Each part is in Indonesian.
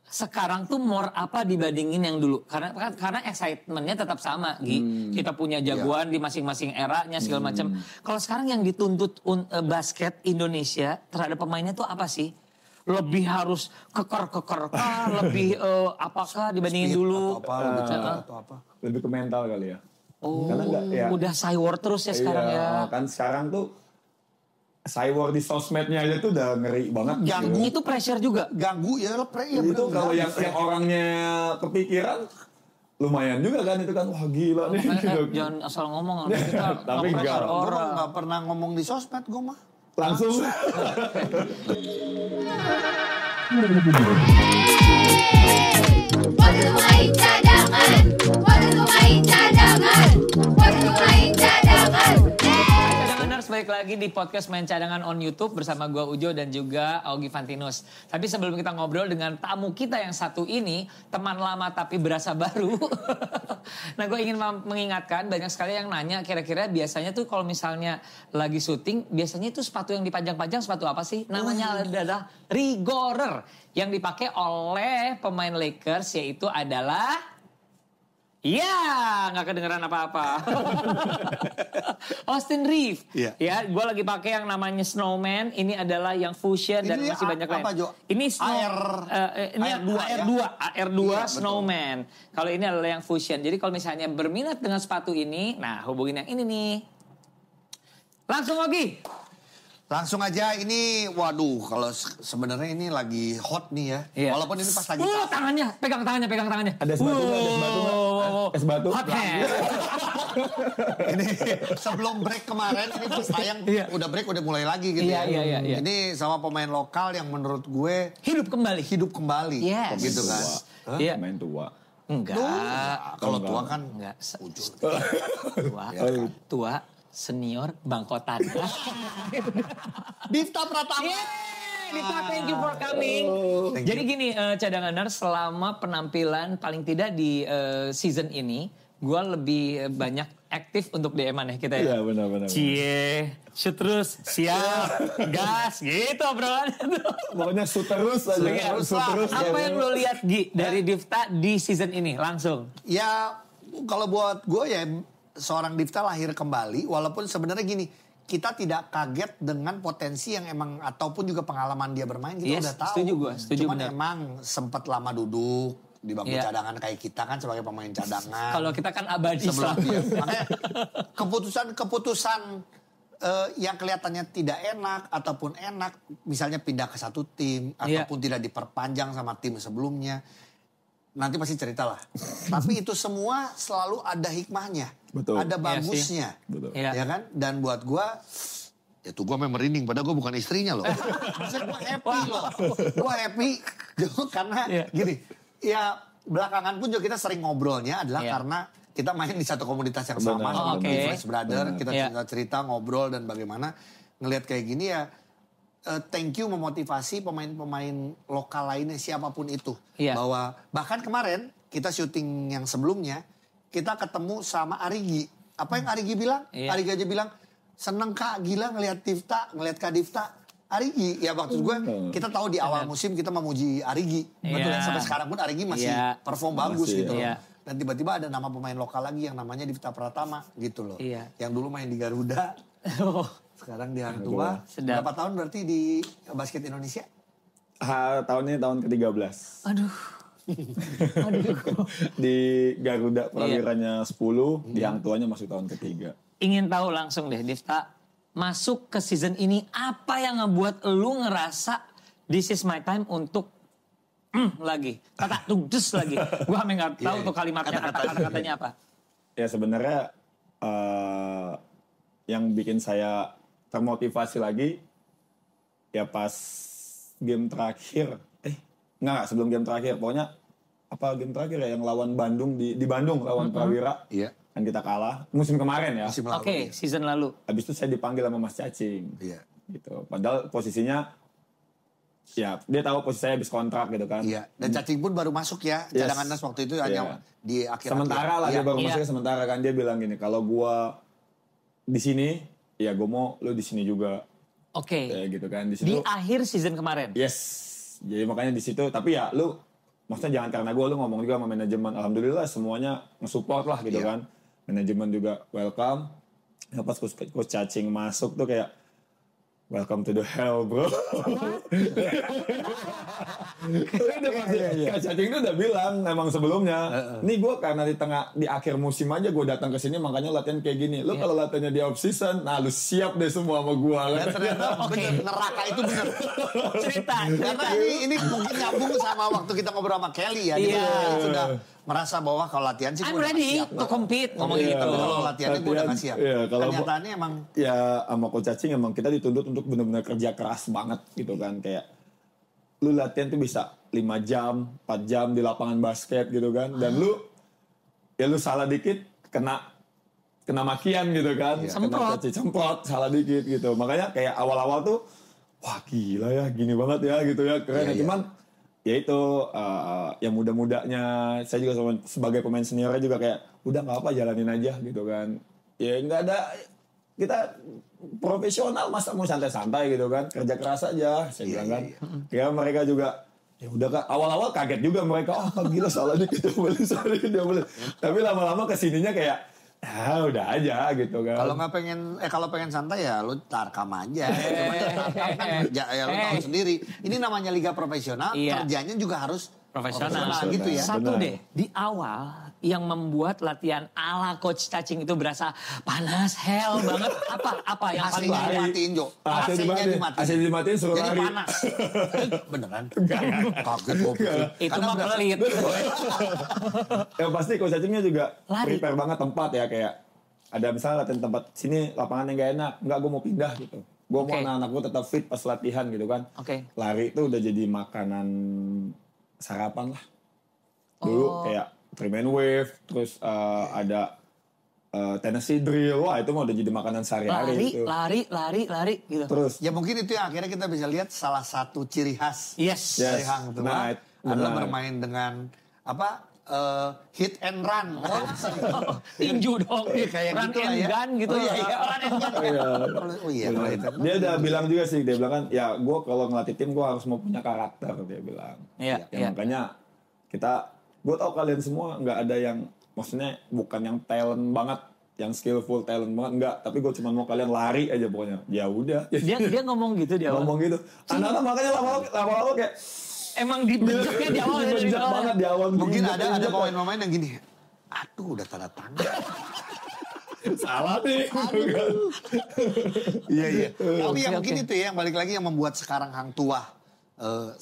sekarang tuh more apa dibandingin yang dulu? Karena excitementnya tetap sama, Gi. Kita punya jagoan di masing-masing eranya segala macam. Kalau sekarang yang dituntut basket Indonesia terhadap pemainnya tuh apa sih? Lebih harus keker kah? Lebih apakah dibandingin Speed dulu? atau apa? Lebih ke mental kali ya. Oh, Karena udah cyber terus ya sekarang ya. Kan sekarang tuh cyber di sosmednya aja tuh udah ngeri banget. Ganggu. Itu pressure juga. Ganggu ya itu kalau yang orangnya kepikiran lumayan juga kan itu kan wah gila nih. Jangan asal ngomong. Kita Tapi enggak. Gue gak pernah ngomong di sosmed gue mah. Langsung. Waktu main cadangan, waktu main cadangan, waktu main cadangan. Cadanganers, balik lagi di podcast Main Cadangan on YouTube bersama gue Ujo dan juga Augie Fantinus. Tapi sebelum kita ngobrol dengan tamu kita yang satu ini, teman lama tapi berasa baru. Nah, gue ingin mengingatkan banyak sekali yang nanya kira-kira biasanya tuh kalau misalnya lagi syuting, biasanya itu sepatu yang dipajang-pajang sepatu apa sih? Namanya adalah Rigorer yang dipakai oleh pemain Lakers, yaitu adalah nggak kedengeran apa-apa. Austin Reeves. Iya. Ya, gue lagi pakai yang namanya Snowman. Ini adalah yang Fusion dan Ini masih banyak lain. apa, Jo? Ini ini AR2 AR2 Iya, Snowman. Kalau ini adalah yang Fusion. Jadi kalau misalnya berminat dengan sepatu ini, nah hubungin yang ini nih. Langsung lagi. Langsung aja ini, waduh kalau sebenarnya ini lagi hot nih ya. Iya. Walaupun ini pas lagi tangannya, pegang tangannya. Ada es batu nggak? Es batu? Hot hand. ini sebelum break kemarin ini pas tayang udah break udah mulai lagi gitu Iya. Ini sama pemain lokal yang menurut gue Hidup kembali. Yes. gitu kan. Iya. Main tua. Enggak. Kalau tua kan Enggak. ujung. Tua, senior, bangkotan. Difta Pratama. Dita, thank you for coming. Jadi gini, cadanganer, selama penampilan paling tidak di season ini, gue lebih banyak aktif untuk DM-an ya kita ya. Iya benar. Cie, shoot terus, siap, gas, gitu bro. Pokoknya shoot terus aja. Shoot terus. Apa yang lo lihat Gi dari Difta di season ini langsung? Ya kalau buat gue ya seorang Difta lahir kembali walaupun sebenarnya gini. Kita tidak kaget dengan potensi yang emang ataupun juga pengalaman dia bermain kita udah tahu. Setuju Cuman benar. emang sempat lama duduk di bangku cadangan kayak kita kan sebagai pemain cadangan. Kalau kita kan abadi selalu. Makanya keputusan yang kelihatannya tidak enak ataupun enak, misalnya pindah ke satu tim ataupun tidak diperpanjang sama tim sebelumnya. Nanti pasti cerita lah. Tapi itu semua selalu ada hikmahnya. Betul. Ada bagusnya. Betul. Ya kan? Dan buat gue, ya tuh gue merinding. Padahal gue bukan istrinya loh. Maksudnya gue happy loh. Gue happy karena gini. Ya belakangan pun juga kita sering ngobrolnya adalah karena kita main di satu komunitas yang sama. Di Fresh Brother. Kita cerita ngobrol dan bagaimana. Ngelihat kayak gini ya. Thank you memotivasi pemain-pemain lokal lainnya siapapun itu. Bahwa bahkan kemarin kita syuting yang sebelumnya kita ketemu sama Arigi. Apa yang Arigi bilang? Arigi aja bilang seneng Kak gila ngelihat Kak Difta. Arigi ya maksud gue kita tahu di awal musim kita memuji Arigi. Betul ya sampai sekarang pun Arigi masih perform bagus gitu loh. Dan tiba-tiba ada nama pemain lokal lagi yang namanya Difta Pratama gitu loh. Yang dulu main di Garuda. Sekarang di Hang Tua. Berapa tahun berarti di basket Indonesia? Tahun ini tahun ke-13. Aduh. Di Garuda perwiranya 10, di Hang Tuanya masuk tahun ke-3. Ingin tahu langsung deh Difta, masuk ke season ini apa yang ngebuat lu ngerasa this is my time untuk lagi. Kata tugdes lagi. Gua sampe gak tahu tuh kalimatnya, kata-katanya apa. Ya sebenarnya yang bikin saya termotivasi lagi ya pas game terakhir enggak sebelum game terakhir pokoknya game terakhir ya yang lawan Bandung di Bandung lawan Prawira kan kita kalah musim kemarin ya season lalu habis itu saya dipanggil sama Mas Cacing gitu padahal posisinya ya dia tahu posisi saya habis kontrak gitu kan dan Cacing pun baru masuk ya cadangan Nas waktu itu hanya di akhir sementara lah dia baru masuknya sementara kan dia bilang gini kalau gua di sini ya gue mau lu di sini juga. Oke. Ya, gitu kan di situ. Di akhir season kemarin. Yes. Jadi makanya di situ tapi ya lu maksudnya jangan karena gue, lu ngomong juga sama manajemen. Alhamdulillah semuanya nge-support lah gitu kan. Manajemen juga welcome. Ya pas coach Cacing masuk tuh kayak welcome to the hell, bro. Coach Cacing tuh udah bilang emang sebelumnya, nih gue karena di akhir musim aja gue datang ke sini makanya latihan kayak gini. Lu kalau latihannya di off season, nah lu siap deh semua sama gue. Dan ternyata bener, neraka itu bener. Cerita. Karena ini mungkin nyambung sama waktu kita ngobrol sama Kelly ya. Dia sudah merasa bahwa kalau latihan sih I'm gue udah ready siap. to compete, ngomong gitu. Tapi kalau latihannya gue udah gak siap. Iya, kalau Kenyataannya emang ya sama coach Cacing emang kita dituntut untuk benar-benar kerja keras banget gitu kan. Kayak lu latihan tuh bisa 5 jam, 4 jam di lapangan basket gitu kan. Dan lu salah dikit kena makian gitu kan. Semprot. Semprot, salah dikit gitu. Makanya kayak awal-awal tuh wah gila ya, gini banget ya gitu ya. Keren ya. Cuman ya itu yang muda-mudanya, saya juga sebagai pemain seniornya juga kayak udah nggak apa jalanin aja gitu kan. Ya nggak ada, kita profesional masa mau santai-santai gitu kan, kerja keras aja saya bilang kan. Ya mereka juga ya udah Kak, awal-awal kaget juga mereka, gila salah dikit dia boleh. Tapi lama-lama kesininya kayak udah aja gitu kan. Kalau pengen santai ya lu tarkam aja. Ya lu tahu sendiri. Ini namanya liga profesional, kerjanya juga harus Profesional gitu ya. Satu Benar. deh, di awal yang membuat latihan ala Coach Cacing itu berasa panas, hell banget. Apa yang paling AC-nya dimatiin, Jo. AC dimatiin suruh Jadi lari. panas. Beneran? Kaget gue pikir. itu Karena mah berasa- pelit. Yang pasti coach Cacingnya juga Lari. prepare banget tempat ya, kayak ada misalnya latihan tempat sini lapangan yang gak enak, enggak gue mau pindah gitu. Gue mau Oke. anak-anak gue tetap fit pas latihan gitu kan. Oke. Lari itu udah jadi makanan sarapan lah. Dulu kayak 3-man wave, terus ada Tennessee drill, wah itu mah udah jadi makanan sehari-hari gitu. Lari gitu. Terus Ya mungkin itu yang akhirnya kita bisa lihat salah satu ciri khas Yes. dari Hang Tua benar. adalah bermain dengan hit and run. Tinju dong. Kayak Run gitu lah and ya. gun gitu. Oh, iya. Run and gun. Oh iya, kalau itu. dia udah bilang juga sih, dia bilang kan, ya gue kalau ngelatih tim gue harus mau punya karakter, dia bilang. Iya, iya. Makanya gue tau kalian semua nggak ada yang, maksudnya bukan yang talent banget, yang skillful talent banget, enggak. Tapi gue cuma mau kalian lari aja pokoknya. Ya udah. Dia ngomong gitu di awal. Ngomong gitu. Anak-anak makanya lama-lama kayak Emang dibentuknya di awal ya, dari dibenjak awal. banget di awal. Mungkin ada Dibenjak. pemain-pemain yang gini. Aduh, udah tanda tangan. Salah nih. Iya. Tapi yang Oke, mungkin oke. itu ya yang balik lagi yang membuat sekarang Hang Tua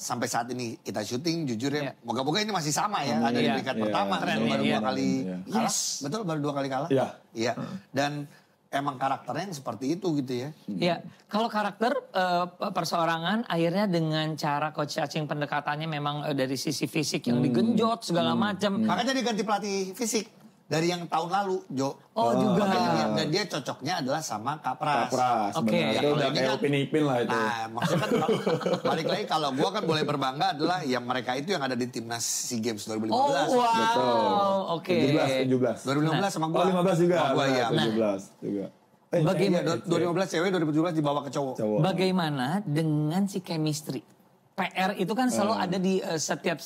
sampai saat ini kita syuting jujur ya. Iya. Moga-moga ini masih sama ya. Ada di Iya. peringkat Iya. pertama. Keren, Baru iya. dua kali Iya. kalah. Yes. Betul, baru 2 kali kalah. Iya. Iya. Dan emang karakternya yang seperti itu gitu ya. Ya, kalau karakter perseorangan akhirnya dengan cara Coach Cacing pendekatannya memang dari sisi fisik yang digenjot segala macam. Makanya dia ganti pelatih fisik dari yang tahun lalu, Jo. Oh, juga. Makanya dan dia cocoknya adalah sama Kapras. Kapras, Oke. benar. Itu Kalau udah ini kayak kan- Upin Ipin lah itu. Nah, maksudnya kan balik lagi kalau gue kan boleh berbangga adalah yang mereka itu yang ada di timnas SEA Games 2015. Oh, Betul. wow. Oke. 17. 2015 sama gue. Oh 15 juga. Sama gue Benar, ya. 17 juga. Bagaimana? 2015 cewek, 2017 dibawa ke cowok. Cowok. Bagaimana dengan si chemistry? PR itu kan selalu ada di setiap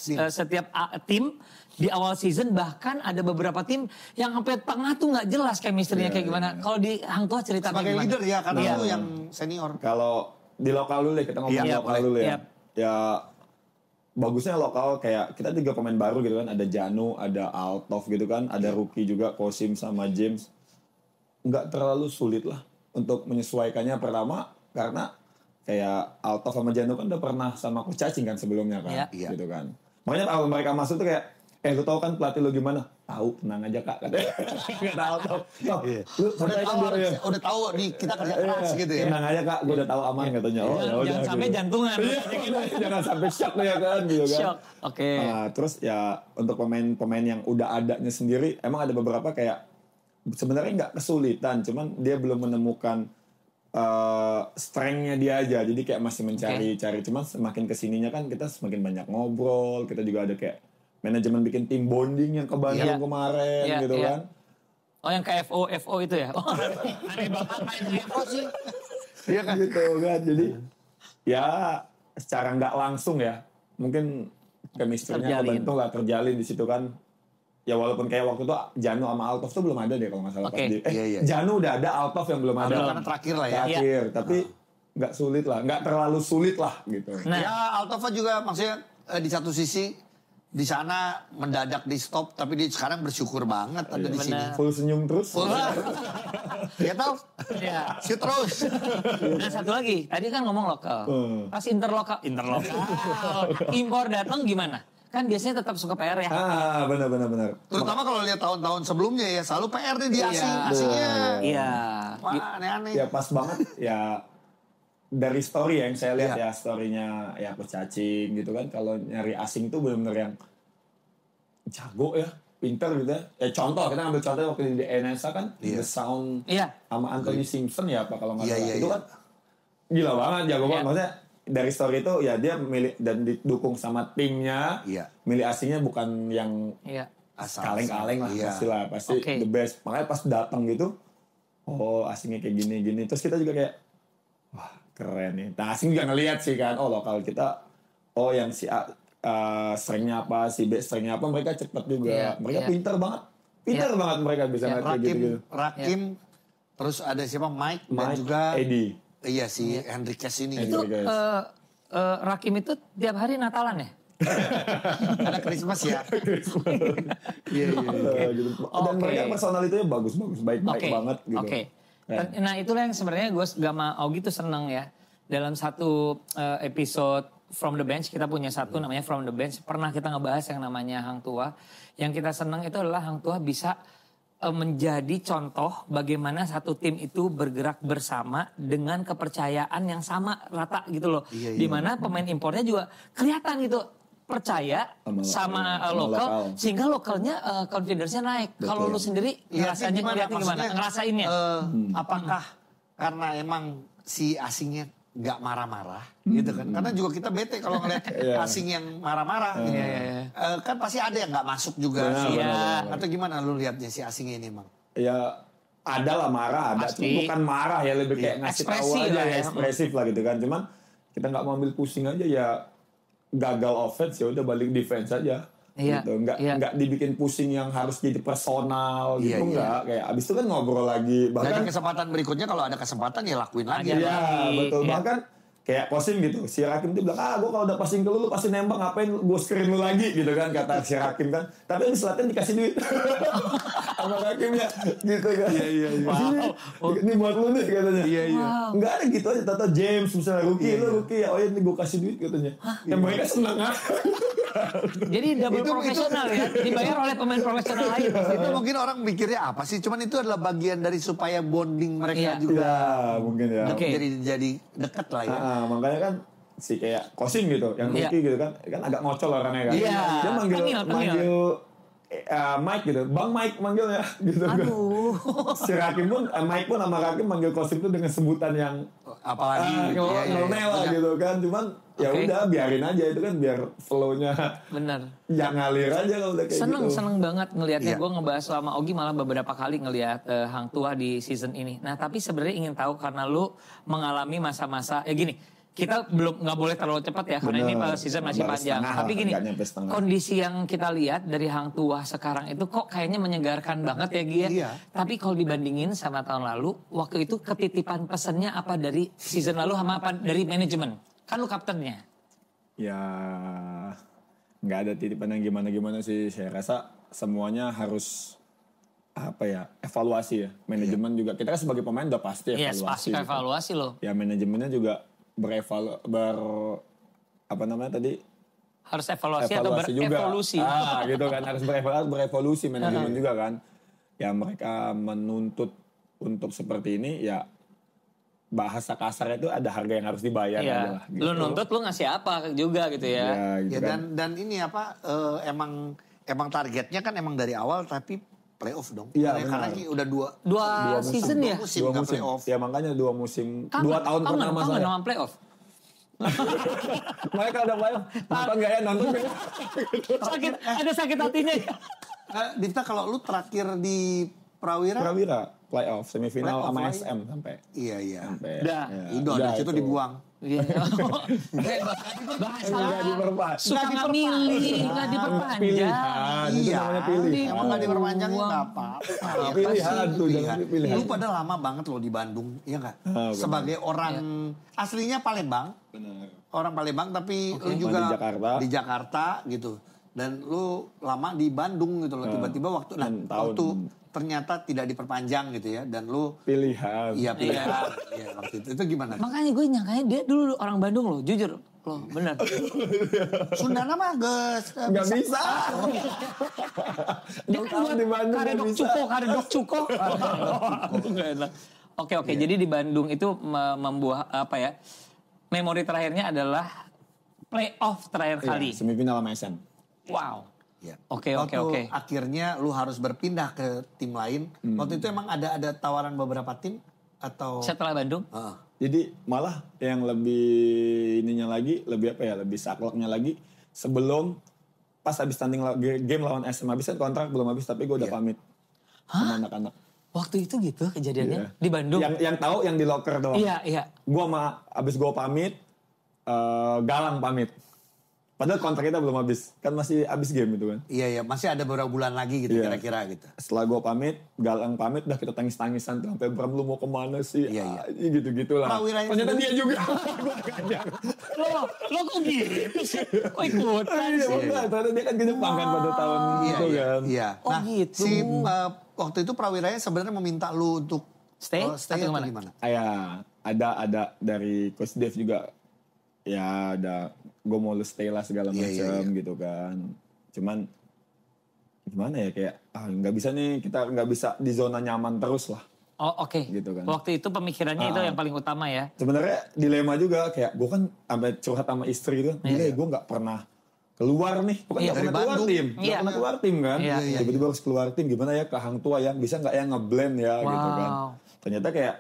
tim di awal season, bahkan ada beberapa tim yang sampai tengah tuh nggak jelas chemistry-nya kayak gimana. Kalau di Hang Tua cerita Sebagai gimana? leader ya, karena Iya. lu yang senior. Kalau di lokal dulu deh, kita ngomong Iya, lokal boleh. dulu ya. Iya. Ya bagusnya lokal kayak kita 3 pemain baru gitu kan. Ada Janu, ada Altov gitu kan. Ada rookie juga, Kosim sama James. Nggak terlalu sulit lah untuk menyesuaikannya pertama. Karena kayak Altov sama Janu kan udah pernah sama Coach Cacing kan sebelumnya kan. Iya. Gitu kan. Makanya kalau mereka masuk tuh kayak, lu tahu kan pelatih lu gimana? Tahu, tenang aja Kak. Katanya. Kata Altov. Lu santai kan dia, ya. Udah tahu nih kita kerja keras gitu ya. Tenang aja Kak, gue udah tahu aman katanya. Oh, ya udah. Jangan sampai gitu. jantungan. Jangan sampai shock ya kan gitu kan. Shock. Oke. Nah, terus ya untuk pemain-pemain yang udah adanya sendiri, emang ada beberapa kayak sebenarnya nggak kesulitan, cuman dia belum menemukan strength-nya dia aja. Jadi kayak masih mencari-cari. Cuman semakin kesininya kan kita semakin banyak ngobrol. Kita juga ada kayak manajemen bikin tim bonding yang ke Bandung Iya. kemarin Iya, gitu iya. kan. Oh yang ke FO itu ya? Oh, aneh banget main FO sih. Iya kan? Gitu kan. Jadi ya secara nggak langsung ya, mungkin chemistry-nya kebentuk lah, terjalin di situ kan. Ya walaupun kayak waktu itu Janu sama Altov tuh belum ada deh kalau nggak salah. Oke. Janu udah ada, Altov yang belum ada. Karena terakhir lah ya. Terakhir, tapi nggak sulit lah, nggak terlalu sulit lah gitu. Nah. Ya Altova juga maksudnya di satu sisi di sana mendadak di stop, tapi dia sekarang bersyukur banget ada di sini. Full senyum terus. Ya tau? Iya. Shoot terus. Nah satu lagi, tadi kan ngomong lokal. Pas interlokal, impor datang gimana? Kan biasanya tetap suka PR ya. Benar. Terutama kalau lihat tahun-tahun sebelumnya ya selalu PR nih di asingnya. Iya. Wah aneh-aneh. Ya pas banget ya dari story yang saya lihat ya storynya ya Coach Cacing gitu kan, kalau nyari asing tuh benar-benar yang jago ya, pinter gitu ya. Contoh kita ambil contoh waktu di NSA kan The Sound sama Anthony Simpson ya apa kalau nggak salah itu kan gila banget, jago banget. Maksudnya dari story itu ya dia milih dan didukung sama timnya, milih asingnya bukan yang kaleng-kaleng lah, pasti the best. Makanya pas datang gitu, oh asingnya kayak gini-gini, terus kita juga kayak wah keren nih. Nah asing juga ngelihat sih kan, oh lokal kita, oh yang si A strength-nya apa, si B strength-nya apa, mereka cepet juga, mereka pinter banget mereka bisa kayak gitu. Rakim, terus ada siapa Mike dan juga Eddie. Iya si Henriquez ini. Itu Rakim itu tiap hari Natalan ya? Ada Christmas ya. Iya. Dan mereka personalitinya bagus, baik-baik banget gitu. Oke. Nah itulah yang sebenarnya gue sama Augie tuh seneng ya. Dalam satu episode From the Bench, kita punya satu namanya From the Bench. Pernah kita ngebahas yang namanya Hang Tua. Yang kita seneng itu adalah Hang Tua bisa menjadi contoh bagaimana satu tim itu bergerak bersama dengan kepercayaan yang sama rata gitu loh. Dimana pemain impornya juga kelihatan gitu percaya sama lokal sehingga lokalnya confidence-nya naik. Kalau lu sendiri ngerasainnya? Apakah karena emang si asingnya nggak marah-marah gitu kan? Karena juga kita bete kalau ngeliat asing yang marah-marah. Kan pasti ada yang nggak masuk juga. Atau gimana lu lihatnya si asingnya ini emang? Ya ada lah marah, ada. Bukan marah ya, lebih kayak ngasih tahu aja ya, ekspresif lah gitu kan. Cuman kita nggak mau ambil pusing aja ya, gagal offense ya udah balik defense aja. Gitu. Nggak dibikin pusing yang harus jadi personal gitu, nggak. Kayak abis itu kan ngobrol lagi. Bahkan kesempatan berikutnya kalau ada kesempatan ya lakuin lagi. Iya betul. Bahkan kayak posting gitu, si Rakim tuh bilang, gue kalau udah passing ke lu pasti nembak, ngapain gue screen lu lagi gitu kan, kata si Rakim kan. Tapi abis latihan dikasih duit sama Rakim ya, gitu kan. Iya. Ini buat lu nih katanya. Iya. Enggak ada gitu aja, tata James misalnya rookie ya, oh ya ini gue kasih duit katanya. Dan mereka senang kan. Jadi double profesional ya, dibayar oleh pemain profesional lain. Itu mungkin orang mikirnya apa sih? Cuman itu adalah bagian dari supaya bonding mereka juga. Iya, mungkin ya. Jadi dekat lah ya. Makanya kan si kayak Kosim gitu, yang rookie gitu kan agak ngocol orangnya kan. Dia manggil Mike gitu, Bang Mike manggilnya gitu kan. Si Rakim pun, Mike pun sama Rakim manggil Kosim tuh dengan sebutan yang apalagi nol gitu kan. Cuman ya udah biarin aja itu kan biar flow-nya yang ngalir aja kalau udah kayak gitu. Seneng banget ngelihatnya. Gue ngebahas sama Augie malah beberapa kali ngelihat Hang Tua di season ini. Nah tapi sebenarnya ingin tahu karena lu mengalami masa-masa ya gini. Kita nggak boleh terlalu cepat ya karena ini season masih panjang. Tapi gini, kondisi yang kita lihat dari Hang Tua sekarang itu kok kayaknya menyegarkan banget ya Gia. Tapi kalau dibandingin sama tahun lalu, waktu itu ketitipan pesannya apa dari season lalu sama apa dari manajemen? Kan lu kaptennya. Ya nggak ada titipan yang gimana-gimana sih. Saya rasa semuanya harus evaluasi ya. Manajemen juga. Kita kan sebagai pemain udah pasti evaluasi. Yes, pasti evaluasi loh. Ya manajemennya juga harus evaluasi atau berevolusi juga. Gitu kan, harus berevolusi manajemen juga kan. Ya mereka menuntut untuk seperti ini ya, bahasa kasarnya itu ada harga yang harus dibayar adalah gitu. Lu nuntut lu ngasih apa juga gitu ya. Gitu kan. Dan ini emang targetnya kan emang dari awal tapi playoff dong. Iya, karena udah dua season ya. Dua musim. Ya makanya 2 musim, 2 tahun pertama saya. Kangen playoff. Mereka udah playoff. Nonton gak ya? Nonton gak ya? Ada sakit hatinya ya. Dita kalau lu terakhir di Prawira playoff semifinal sama Playoff, SM sampai. Iya. Sampai. Udah. Udah, dari situ dibuang. Iya. Enggak diperpanjang. Suka nggak milih, nggak diperpanjang. Pilihan, itu Iya, namanya pilihan. emang gak diperpanjangin nggak apa-apa. Pilihan tuh, jangan pilihan. Lu pada lama banget loh di Bandung, iya nggak? benar. Sebagai orang aslinya Palembang, Benar. orang Palembang tapi lu juga Di Jakarta. di Jakarta gitu. Dan lu lama di Bandung gitu loh. Tiba-tiba waktu ternyata tidak diperpanjang gitu ya. Dan lu Pilihan. iya pilihan. Iya waktu itu gimana? Makanya gue nyangkanya dia dulu orang Bandung loh, jujur loh, bener. Sundana mah geus Nggak bisa. Dia kan buat Di Bandung nggak karedok bisa. cuko. Nggak enak. Oke, jadi di Bandung itu membuat apa ya? Memori terakhirnya adalah playoff terakhir kali. Semifinal sama SM. Wow. Ya. Oke. Waktu akhirnya lu harus berpindah ke tim lain. Waktu itu emang ada tawaran beberapa tim atau Setelah Bandung? Heeh. Jadi malah yang lebih ininya lagi, lebih apa ya, lebih sakleknya lagi sebelum pas habis tanding game lawan SM habis kan kontrak belum habis tapi gue udah pamit sama anak-anak. Waktu itu gitu kejadiannya Iya. di Bandung? Yang tahu yang di locker doang. Iya. Gue abis gue pamit, Galang pamit. Padahal kontrak kita belum habis, kan masih habis game itu kan. Iya, masih ada beberapa bulan lagi gitu Iya. kira-kira gitu. Setelah gue pamit, Galang pamit, udah kita tangis-tangisan tuh. Sampai Bram lu mau kemana sih? Iya. Gitu-gitu lah. Prawiranya Ternyata sendiri- dia juga. Lo kok gitu sih? Kok ikutan Iya, sih? benar. Ternyata dia kan ke Jepang kan pada tahun itu kan. Iya. Oh, Nah, gitu. si waktu itu Prawiranya sebenarnya meminta lu untuk Stay stay atau atau gimana? gimana? Ya, ada dari Coach Dev juga. Ya ada, gue mau lu stay lah segala Iya, macam iya. gitu kan. Cuman gimana ya kayak nggak bisa nih, kita nggak bisa di zona nyaman terus lah. Oh oke. Gitu kan. Waktu itu pemikirannya itu yang paling utama ya. Sebenarnya dilema juga kayak gue kan sampai curhat sama istri itu, gue nggak pernah keluar nih, bukan Iya. nggak pernah Dari keluar Bandung. tim, Iya. nggak pernah keluar tim kan, Iya, iya, tiba-tiba harus keluar tim, gimana ya ke Hang Tua ya, bisa nggak ya ngeblend ya gitu kan. Ternyata kayak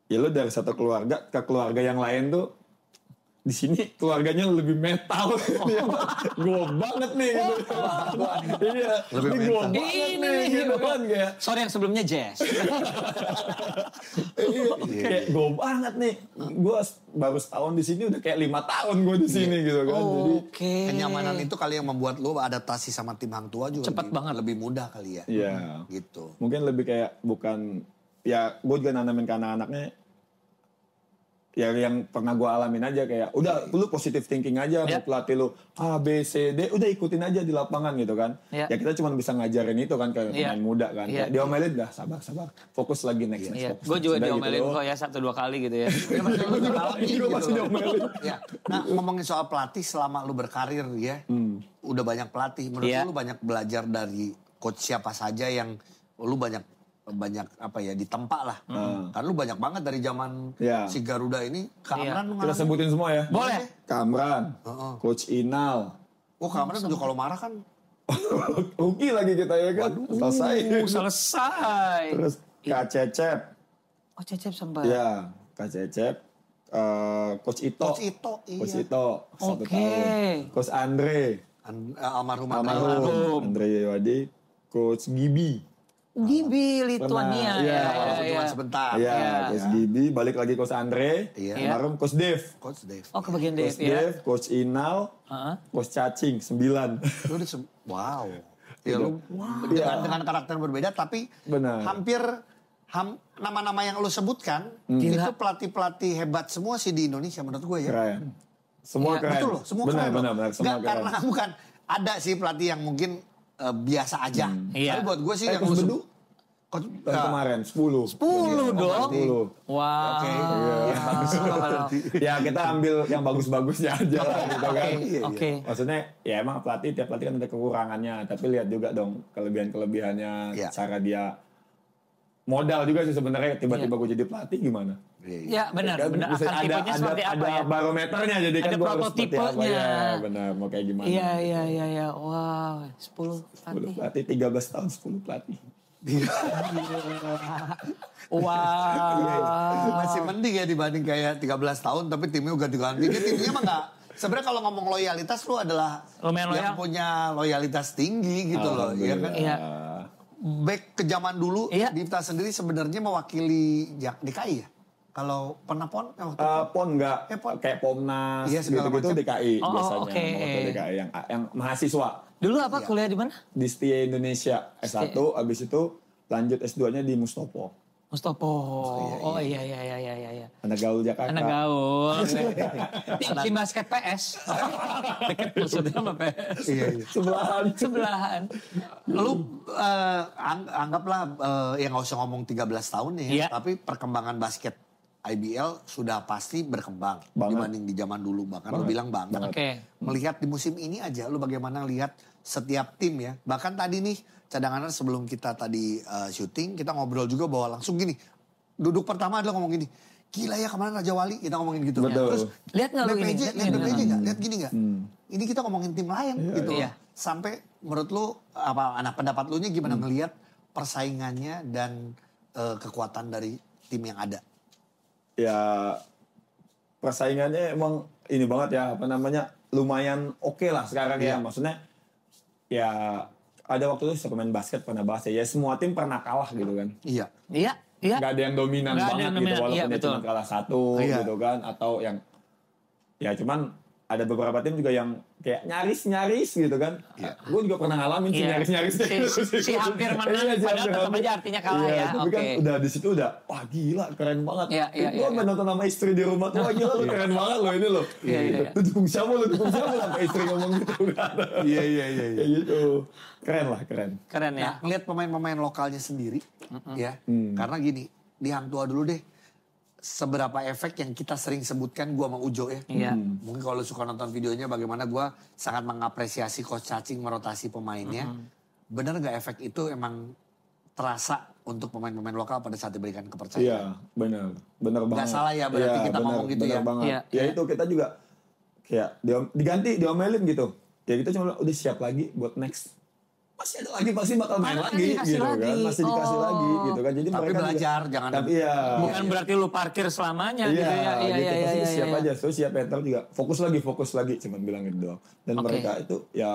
ya lu dari satu keluarga ke keluarga yang lain tuh di sini keluarganya lebih metal, gue banget nih gitu. Iya, Lebih ini gue metal. banget nih gitu kan kayak. Sorry yang sebelumnya jazz. Kayak gue banget nih, gue baru setahun di sini udah kayak 5 tahun gue di sini gitu kan. Jadi Oke. Kenyamanan itu kali yang membuat lu adaptasi sama tim Hang Tua juga Cepet banget. lebih mudah kali ya. iya, Gitu. mungkin lebih kayak bukan ya gue juga nanamin ke anak-anaknya. Ya yang pernah gue alamin aja kayak udah lu positive thinking aja Iya. mau pelatih lu A B C D udah ikutin aja di lapangan gitu kan. Iya. Ya kita cuma bisa ngajarin itu kan ke Iya. pemain muda kan. Iya. Kayak diomelin dah sabar fokus lagi next. Iya, fokus gue next. juga Udah diomelin gitu. kok ya 1-2 kali gitu ya. Gue masih diomelin. Ya. Nah, ngomongin soal pelatih selama lu berkarir ya. Udah banyak pelatih. Menurut Iya. lu banyak belajar dari coach siapa saja yang lu banyak apa ya ditempa lah. Kan lu banyak banget dari zaman Iya. si Garuda ini. Kamran lu Kita ngalamin. sebutin semua ya. Boleh. Kamran, Coach Inal, Oh Kamran juga kalau marah kan. Ruki lagi kita ya kan. Selesai. Selesai. Terus Kak Cecep. Oh Cecep sempat. Ya, Kak Cecep. Coach Ito. Coach Ito, iya. Coach Ito, 1 Oke. tahun. Coach Andre. Almarhum. Andre Yewadi. Coach Gibi. Gibi Pernah, Lituania. iya. Walaupun Iya. cuma sebentar. Iya, Coach Gibi. Balik lagi Coach Andre. Iya. Almarhum Coach Dev. Coach Dave. Oh kebagian Dave Coach ya. Dev, Coach Inal, Coach Cacing, 9. Lu wow. Ya lu dengan karakter berbeda tapi Benar. hampir nama-nama yang lu sebutkan itu pelatih-pelatih hebat semua sih di Indonesia menurut gue ya. Keren. Semua Iya. keren. Betul loh, semua benar, keren. benar, loh. benar, semua Nggak, keren. karena bukan ada sih pelatih yang mungkin biasa aja. Iya. Tapi buat gue sih yang Coach lu Bedu? Tahun kemarin 10. 10 dong. 10. Wow. Oke. Ya, bagus juga kalau. Ya kita ambil yang bagus-bagusnya aja lah gitu kan. Oke. Maksudnya ya emang tiap pelatih kan ada kekurangannya. Tapi lihat juga dong kelebihan-kelebihannya. Iya. Cara dia modal juga sih sebenarnya. Tiba-tiba gue jadi pelatih gimana? Ya benar, Kan benar. bisa Akan tipenya seperti apa ada ya? barometernya jadi kan Ada gue harus seperti apa prototipenya. ya. Benar, mau kayak gimana. Iya. Wow, 10 10 pelatih. pelatih, 13 tahun 10 pelatih. Wow. Masih mending ya dibanding kayak 13 tahun tapi timnya udah diganti. Dia timnya mah nggak. Sebenarnya kalau ngomong loyalitas lu adalah Lumayan yang loyal. punya loyalitas tinggi gitu loh, ya kan? Iya. back ke zaman dulu, Iya. Difta sendiri sebenarnya mewakili DKI ya? Kalau pernah PON? Waktu itu? PON enggak, PON. kayak Pomnas Iya, segala gitu-gitu macam. DKI Oh, biasanya. oke. Mewakili DKI yang mahasiswa. Dulu apa Iya. kuliah di mana? Di Setia Indonesia S1, abis itu lanjut S2-nya di Mustopo. Mustopo. Oh iya. Anak gaul Jakarta. Anak gaul. Tim basket PS. Deket maksudnya sama PS. Iya. Sebelahan. Lu anggaplah ya nggak usah ngomong 13 tahun ya, Iya. tapi perkembangan basket IBL sudah pasti berkembang Banget. dibanding di zaman dulu, bahkan lu bilang banget. Oke. Melihat di musim ini aja lu bagaimana lihat setiap tim ya. Bahkan tadi nih cadangan sebelum kita tadi syuting kita ngobrol juga bahwa langsung gini. Duduk pertama adalah ngomong gini. Gila ya kemarin Raja Wali kita ngomongin gitu. Betul. Terus Lihat nggak lu ini? BPJ, lihat BPJ nggak? Lihat gini nggak? Ini kita ngomongin tim lain gitu. Iya. Sampai menurut lu pendapat lu nya gimana ngelihat persaingannya dan kekuatan dari tim yang ada? Ya persaingannya emang ini banget ya, lumayan oke lah sekarang ya. Iya. Maksudnya ya ada waktu itu saya pemain basket pernah bahas ya semua tim pernah kalah gitu kan. Iya. Iya. Gak ada yang dominan Nggak ada banget yang gitu dominan, walaupun iya, dia betul. cuma kalah satu Iya. gitu kan, atau yang ya cuman ada beberapa tim juga yang kayak nyaris gitu kan. Gue juga pernah ngalamin sih Iya. nyaris Si hampir menang, Iya, si padahal hampir tetap menang. aja artinya kalah Iya, ya. tapi kan Oke. udah di situ udah wah gila keren banget. Iya, iya, Gue iya. nonton sama istri di rumah tuh wah gila lu keren banget lo ini lo. Iya, iya. Lu dukung siapa sampai istri ngomong gitu kan. Iya. Kayak gitu. Keren lah, keren. Keren ya. Nah, ngelihat pemain-pemain lokalnya sendiri, ya, karena gini, di Hang Tua dulu deh, seberapa efek yang kita sering sebutkan gua sama Ujo ya. Iya. Mungkin kalau lu suka nonton videonya bagaimana gua sangat mengapresiasi coach Cacing merotasi pemainnya. Bener gak efek itu emang terasa untuk pemain-pemain lokal pada saat diberikan kepercayaan? Iya, bener banget. Nggak salah ya berarti kita ngomong gitu bener ya. Banget. Iya, Ya iya. itu kita juga kayak diganti, diomelin gitu. Ya kita cuma bilang, udah siap lagi buat next. Masih ada lagi, pasti bakal main Masih lagi dikasih gitu lagi. kan. Masih dikasih Oh. lagi gitu kan. Jadi Tapi mereka belajar, juga, jangan- Tapi ya. Bukan berarti lu parkir selamanya Iya, gitu ya. Iya, gitu. iya, Pasti iya, siap iya. aja. So siap mental juga. Fokus lagi. Cuman bilang gitu doang. Dan Oke. mereka itu ya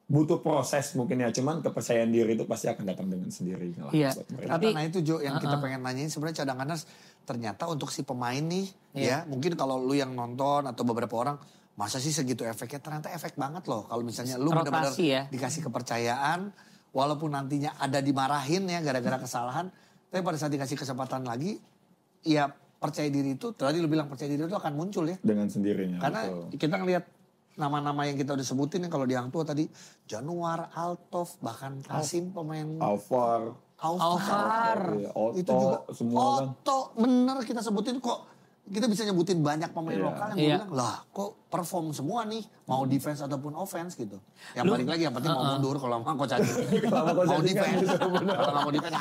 butuh proses mungkin ya. Cuman kepercayaan diri itu pasti akan datang dengan sendirinya lah. Iya. buat mereka. Tapi Karena itu Jo yang kita pengen nanyain sebenarnya cadangannya ternyata untuk si pemain nih Iya. ya mungkin kalau lu yang nonton atau beberapa orang masa sih segitu efeknya, ternyata efek banget loh kalau misalnya lu benar-benar Rotasi ya. dikasih kepercayaan walaupun nantinya ada dimarahin ya gara-gara kesalahan, tapi pada saat dikasih kesempatan lagi ya percaya diri itu tadi lu bilang percaya diri itu akan muncul ya. Dengan sendirinya. Karena betul. kita ngelihat nama-nama yang kita udah sebutin nih kalau di Hang Tua tadi Januar, Altov, bahkan Kasim pemain Alvar. Alvar. Iya, Otto, itu juga semua kan. Otto bener kita sebutin kok kita bisa nyebutin banyak pemain Iya. lokal yang Iya. bilang lah kok perform semua nih mau defense ataupun offense gitu. Yang balik lagi yang penting mau mundur kalau mau coach Adi. Sama Coach Mau Cacing kan defense gitu, bener. kalau nggak mau defense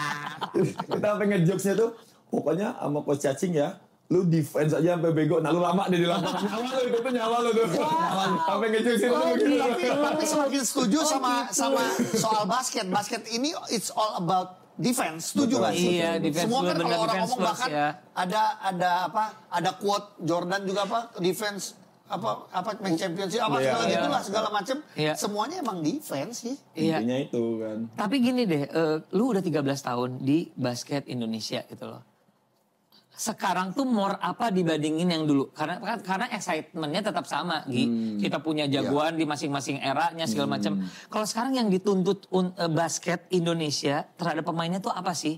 Kita sampai ngejokesnya tuh pokoknya sama Coach Cacing ya. Lu defense aja sampai bego. Nah lu lama deh di lapangan. Nyawa lu itu tuh nyawa lu tuh. Sampai ngejokes itu begitu. tapi semakin setuju sama soal basket. Basket ini it's all about defense. Setuju Betul, gak sih? Iya, defense Semua kan bener, kalau orang defense ngomong first bahkan ya. ada quote Jordan juga defense apa make championship Iya, segala iya. gitulah segala macem. Iya. Semuanya emang defense sih. Iya. Intinya itu kan. Tapi gini deh, lu udah 13 tahun di basket Indonesia gitu loh. Sekarang tuh more apa dibandingin yang dulu? Karena excitementnya tetap sama, Gi. Kita punya jagoan di masing-masing eranya segala macam. Kalau sekarang yang dituntut basket Indonesia terhadap pemainnya tuh apa sih?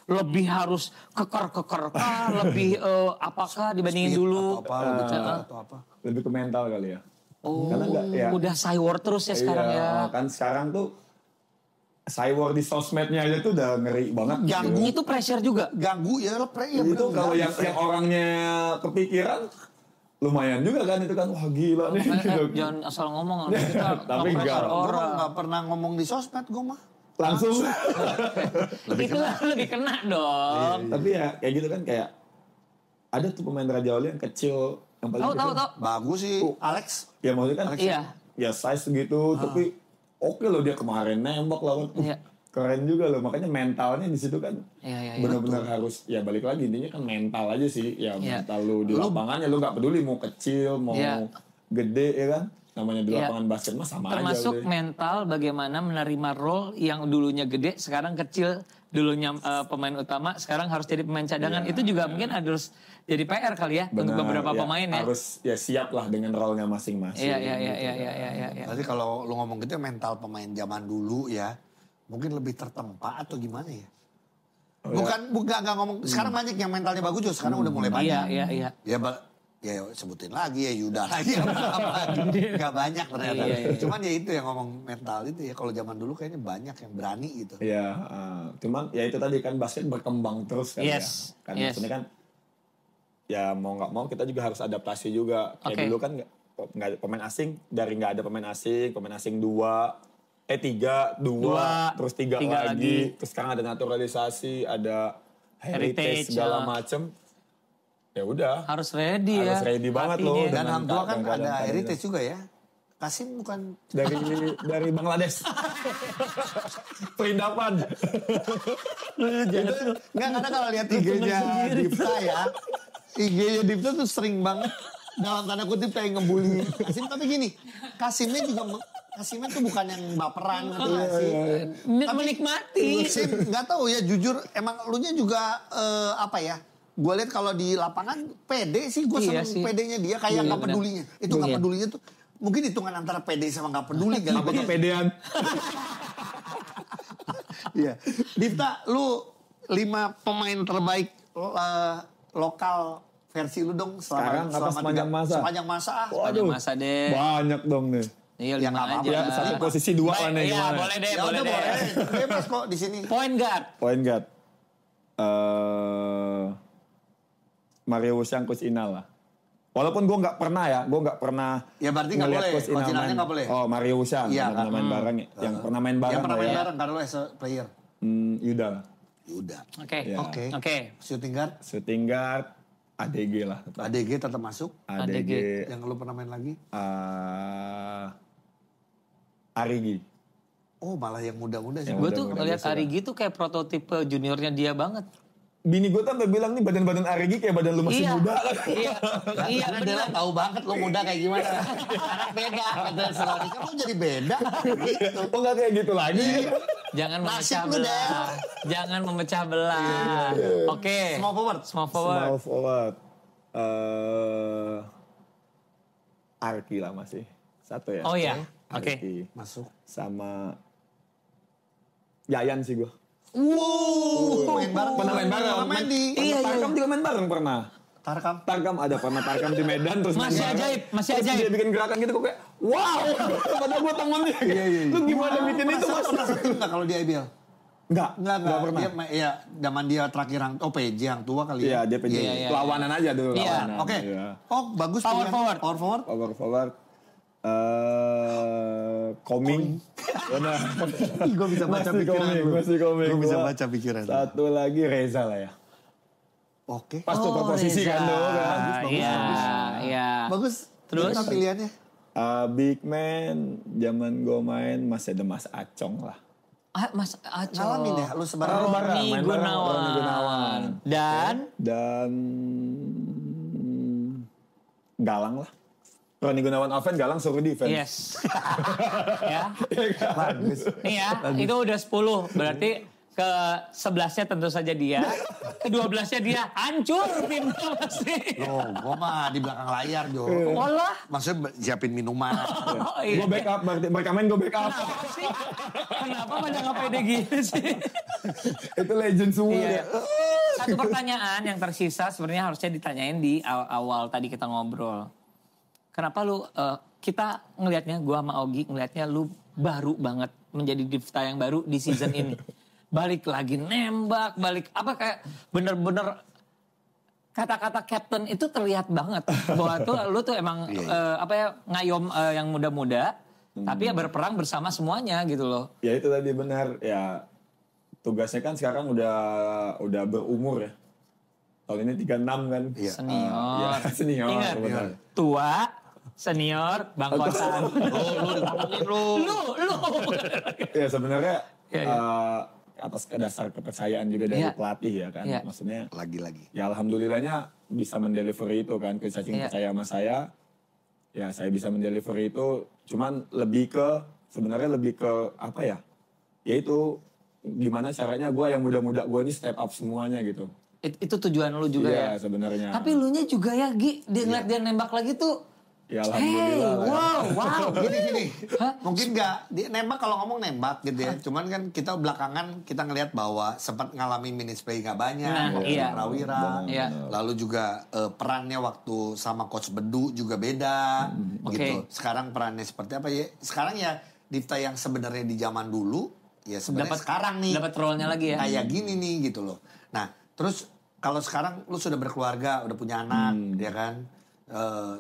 Lebih harus keker kah? Lebih apakah dibandingin Speed dulu? atau apa, lebih cepat atau apa. Lebih ke mental kali ya. Oh, Karena nggak, ya. udah cywar terus ya sekarang Iya, ya. kan sekarang tuh cywar di sosmednya aja tuh udah ngeri banget. Ganggu. Itu pressure juga. Ganggu ya lo ya Itu bener, kalau yang ganggu. orangnya kepikiran lumayan juga kan itu kan wah gila nih. gitu. Jangan asal ngomong. Kita Tapi nge-pressure enggak. Gue orang. nggak pernah ngomong di sosmed gue mah. Langsung. Itu lebih kena dong. Tapi ya kayak gitu kan kayak ada tuh pemain Raja Wali yang kecil yang paling Tahu. Bagus sih Alex. Ya maksudnya kan Iya. ya size segitu tapi oke loh dia kemarin nembak lawan. Iya. Keren juga loh makanya mentalnya di situ kan Iya. benar-benar harus ya balik lagi intinya kan mental aja sih ya Iya. mental lu di lapangan ya lu nggak peduli mau kecil mau Iya. gede ya kan namanya di Iya. lapangan basket mah sama aja. Termasuk udah. mental bagaimana menerima role yang dulunya gede, sekarang kecil, dulunya pemain utama, sekarang harus jadi pemain cadangan. Iya. Itu juga mungkin harus jadi PR kali ya untuk Benar, beberapa ya, pemain ya. harus ya siap lah dengan role-nya masing-masing. Iya. gitu. Berarti kalau lu ngomong gitu mental pemain zaman dulu ya, mungkin lebih tertempa atau gimana ya? Bukan nggak ngomong. Sekarang banyak yang mentalnya bagus juga. Sekarang udah mulai banyak. Iya. Ya sebutin lagi ya Yuda lagi apa lagi. Gak banyak ternyata. Iya. Cuman ya itu yang ngomong mental itu ya. Kalau zaman dulu kayaknya banyak yang berani gitu. Iya, cuman ya itu tadi kan basket berkembang terus kan Yes, ya. Kan yes. maksudnya kan ya mau nggak mau kita juga harus adaptasi juga. Kayak Oke. dulu kan nggak ada pemain asing, dari nggak ada pemain asing 3, Dua, terus tiga 3 lagi. lagi. Terus sekarang ada naturalisasi, ada Heritage, heritage segala ya. macem. Ya udah. Harus ready ya. Harus ready banget hatinya. loh. Dan Dengan Hang Tua kan keadaan ada kayak heritage juga ya. Kasim bukan. dari Bangladesh. Perindapan. Enggak, karena kalau lihat IG-nya Dipta ya. IG-nya Dipta tuh sering banget dalam tanda kutip kayak ngebully Kasim. Tapi gini, Kasimnya tuh bukan yang baperan atau sih. Menikmati. Sim, nggak tahu ya jujur emang elunya juga apa ya? Gue lihat kalau di lapangan pede sih, gue Iya seneng sih. pedenya dia kayak Iya, nggak benar. pedulinya. Itu nggak Iya. pedulinya tuh mungkin hitungan antara pede sama nggak peduli kali. Apa kepedean? Iya. Dipta, lu 5 pemain terbaik lokal versi lu dong Sekarang apa sepanjang masa? Sepanjang masa. Sepanjang masa deh. Banyak dong nih. Iya, Ya, 5 nggak apa-apa. aja. Ya, satu posisi 2 lah nih Iya, gimana? boleh deh, Ya boleh udah deh. boleh. Bebas kok di sini. Point guard. Point guard. Mario Wusyang Coach Inal lah. Walaupun gue nggak pernah ya, Ya, berarti nggak ngeliat boleh. Coach Coach Inal Inalnya main. nggak boleh. Oh, Mario Wusyang. Iya, Yang pernah kan. main bareng ya. Yang pernah main bareng Yang pernah lah main ya. bareng kalau as a player. Yuda lah. Yuda. Oke. Ya. Oke. Oke. Shooting guard, Shooting guard, ADG lah. tetap. ADG tetap masuk. ADG. Yang lu pernah main lagi? Arigi. Oh, malah yang muda-muda sih. Yang Gue tuh mudah-mudahan ngeliat bisa lah. Arigi tuh kayak prototipe juniornya dia banget. Bini gue tuh sampai bilang nih badan-badan Arigi kayak badan lu masih Iya. muda. Iya. Iya Karena dia benar. tahu banget lo muda kayak gimana. Anak beda. Kata selalu kamu jadi beda. Gitu. Oh nggak kayak gitu lagi. Jangan memecah Nasib lu, belah. Jangan memecah belah. Oke. Small forward. Small forward. Small forward. Arki lah masih. Satu ya. Oh iya. Oke. Arki. Masuk. Sama Yayan sih gue. Main bareng. Pernah main bareng. Pernah main di Iya, Tarkam juga main bareng pernah. Tarkam. Tarkam ada pernah Tarkam di Medan terus main Masih bareng. ajaib, masih Terus ajaib. dia bikin gerakan gitu kok kayak wow. Padahal gue temennya. Iya. Lu gimana bikin itu mas? Pernah satu enggak kalau di IBL? Enggak Enggak pernah. Dia, ya, zaman dia terakhir PJ yang tua kali Iya ya. dia PJ. Iya, iya. Lawanan aja dulu. Iya. lawanan. Oke. Iya. Oh, bagus Power pilihan. forward. Power forward. Power forward. Koming. Benar. Gue bisa baca Masih pikiran koming, lu. masih koming. Gue bisa Gua baca pikiran. lu. Satu lagi Reza lah ya. Oke. Pas tuh posisi Reza. kan tuh kan. Iya, iya. Bagus. Terus? Apa pilihannya? Big man, zaman gue main masih ada Mas Acong lah. Mas Aco. Ngalamin ya? Lu sebarang Roni main bareng, Gunawan. Roni Gunawan. Dan Galang lah. Roni Gunawan offense, Galang suruh defense. yes. Ya. bagus. Nih ya, itu udah 10. Berarti ke 11-nya tentu saja dia. Ke 12-nya dia. Hancur timnya pasti. Loh, gue mah di belakang layar, Jo. Olah. Maksudnya siapin minuman. Oh, iya. Gue backup, berarti mereka main gue backup. Kenapa pada nggak pede gitu sih? Itu legend semua Iya. ya. Satu pertanyaan yang tersisa sebenarnya harusnya ditanyain di awal tadi kita ngobrol. Kenapa lu, kita ngelihatnya, gua sama Ogi ngelihatnya lu baru banget menjadi Dipta yang baru di season ini. Balik lagi nembak, balik apa kayak bener-bener kata-kata captain itu terlihat banget. Bahwa tuh lu tuh emang apa ya ngayom yang muda-muda. Tapi ya berperang bersama semuanya gitu loh. Ya itu tadi benar ya. Tugasnya kan sekarang udah berumur ya. Tahun ini 36 kan. Iya. Senior. Ya, senior. Ingat, benar. tua, senior, bangkotan. Lu. Ya sebenarnya Iya, iya. atas dasar kepercayaan juga dari Iya. pelatih ya kan. Iya. Lagi-lagi. Ya alhamdulillahnya bisa mendeliver itu kan. Cacing Iya. percaya sama saya. ya saya bisa mendeliver itu, cuman sebenarnya lebih ke apa ya? Yaitu gimana caranya gue yang muda-muda gue ini step up semuanya gitu. Itu tujuan lu juga ya? Iya sebenarnya. Tapi lu nya juga ya Gi, dia ngeliat dia nembak lagi tuh. Ya Hey, alhamdulillah. wow. Gini. Mungkin nembak kalau ngomong nembak gitu ya. Cuman kan kita belakangan kita ngelihat bahwa sempat ngalami minutes play gak banyak. Nah, iya. Prawira. Iya. Lalu juga perannya waktu sama Coach Bedu juga beda. Gitu. Oke. Sekarang perannya seperti apa ya? Sekarang ya Difta yang sebenarnya di zaman dulu. Ya sebenarnya sekarang nih. Dapat role-nya lagi ya? Kayak gini nih gitu loh. Nah terus kalau sekarang lu sudah berkeluarga, udah punya anak, ya kan?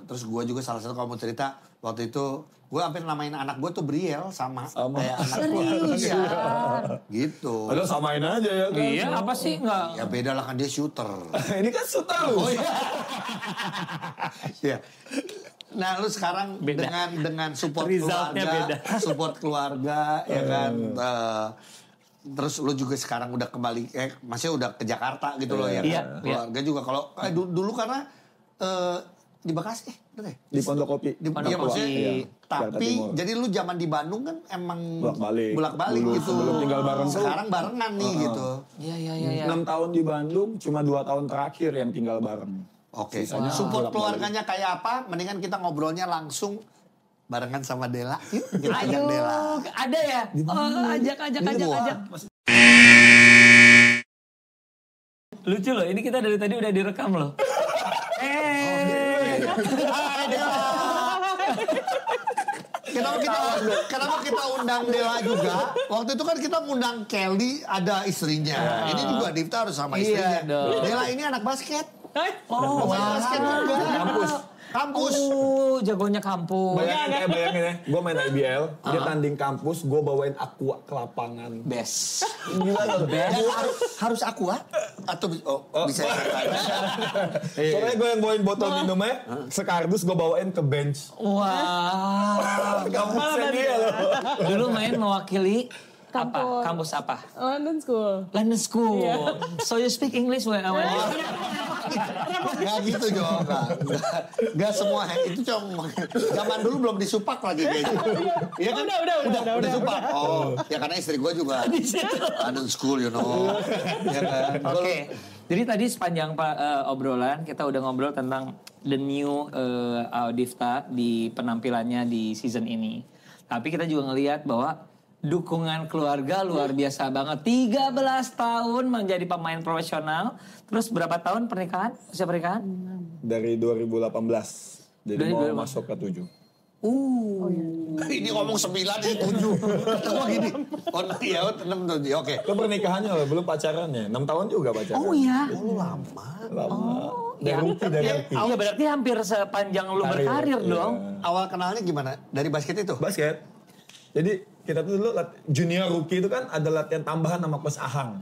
Terus gue juga salah satu kalau mau cerita waktu itu gue hampir namain anak gue tuh Briel sama kayak anak gue. Iya. Gitu. Padahal samain aja ya kan. Iya, apa sih enggak? Ya beda lah kan dia shooter. Ini kan shooter. Oh iya. Iya. Nah lu sekarang Beda. dengan support Resultnya keluarga, beda. support keluarga, ya kan. Terus lu juga sekarang udah kembali, maksudnya udah ke Jakarta gitu loh ya kan. Iya, Keluarga juga kalau dulu karena di Bekasi, bener ya? Di Pondok Kopi. Pondok Iya Kopi. maksudnya. Iya, Tapi Jakarta Timur. jadi lu zaman di Bandung kan emang Bolak-balik. gitu. Sebelum tinggal bareng tuh. Sekarang barengan nih gitu. Iya. 6 tahun di Bandung, cuma 2 tahun terakhir yang tinggal bareng. Oke. Sisanya Support bolak-balik. keluarganya kayak apa? Mendingan kita ngobrolnya langsung barengan sama Dela. Yuk, kita ajak Ayo, Dela. ada ya? Oh, ajak. Wah. Lucu loh, ini kita dari tadi udah direkam loh. Hai Dela. Kenapa kita undang Dela juga? Waktu itu kan kita undang Kelly, ada istrinya. Ini juga Difta harus sama istrinya. dong. Dela ini anak basket. Oh, Main basket juga. Kampus. Jagonya kampus. Bayangin ya, gue main IBL, dia tanding kampus, gue bawain aqua ke lapangan. Best. Gila loh. Dan harus aqua atau bisa Soalnya gue yang bawain botol minumnya, sekardus gue bawain ke bench. Wah. Kampusnya dia loh. Dulu main mewakili Kampus. Kampus apa? London School. London School. Iya. So you speak English when Nggak gitu Jo, nggak semua itu cuma zaman dulu belum disupak lagi kayaknya. Iya kan? Udah disupak. Oh, ya karena istri gue juga London School, you know. Ya kan? Oke. Jadi tadi sepanjang obrolan kita udah ngobrol tentang the new Difta di penampilannya di season ini. Tapi kita juga ngelihat bahwa dukungan keluarga luar biasa banget. 13 tahun menjadi pemain profesional. Terus berapa tahun pernikahan? Usia pernikahan? Dari 2018, jadi Dari mau 2018. masuk ke 7. Ini ngomong 9 ini 7. Kok gini? Oh iya, 6 7. Oke. Itu pernikahannya loh, belum pacarannya. 6 tahun juga pacaran. Oh iya. Oh, lama. Lama. Dari Ya. rookie, dari rookie. Iya berarti hampir sepanjang lu berkarir Iya. dong. Awal kenalnya gimana? Dari basket itu? Basket. Jadi kita tuh dulu junior rookie itu kan ada latihan tambahan sama Coach Ahang.